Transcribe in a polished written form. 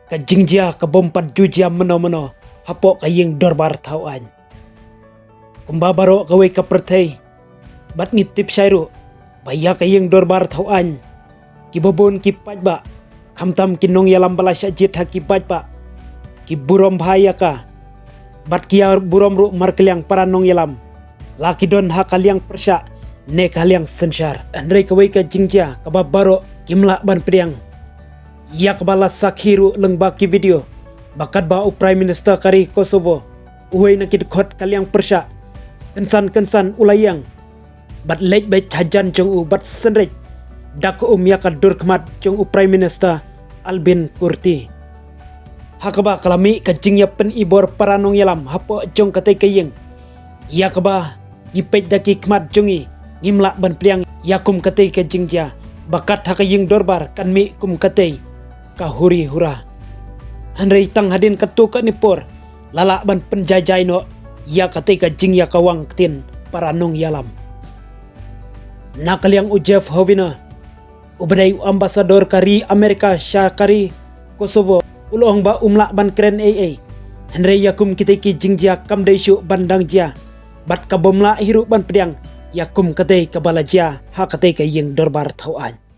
ka jingjia ka bompat jujia meno-meno hapok kayeng dorbar tauan. Kumbabaro kawai ka pertai bat ngitip syairu baya kayeng dorbar tauan. Kibobon kipat ba kamtam kinong yalam balasya jit hakipat ba kiburom bahaya ka bat kia burom ru markeliang paranong yalam laki don hakaliang persya ne kaliang sensyar andrei kawai ka jingjia kababaro kimla ban priang ia kabala sakhiru lengbaki video bakat ba Prime Minister kari Kosovo uway nakidkot kaliang persya kensan ulayang bat lej bay hajan jong u bat senrek dak yaka durkmat jong Prime Minister Albin Kurti hakaba kalami ka jingya pen ibor paranong yalam hapo jong katay kayeng ia kaba gipet daki kmat jongi ngimla ban priang yakum katay ka jingja bakat hakayeng dorbar kanmi kum katay kahuri hura handrei tang hadin katuka nipor lala ban penjajai no ya katay ka jingya kawang tin paranong yalam nakaliang u Jeff Hovina ubadai ambasador kari Amerika syakari Kosovo ulohong ba umla ban kren AA handrei yakum kitay ki jingjia kamday syu bandang jia bat kabomla hiru ban pedang yakum katay kabala jia ha katay kayeng dorbar tauan.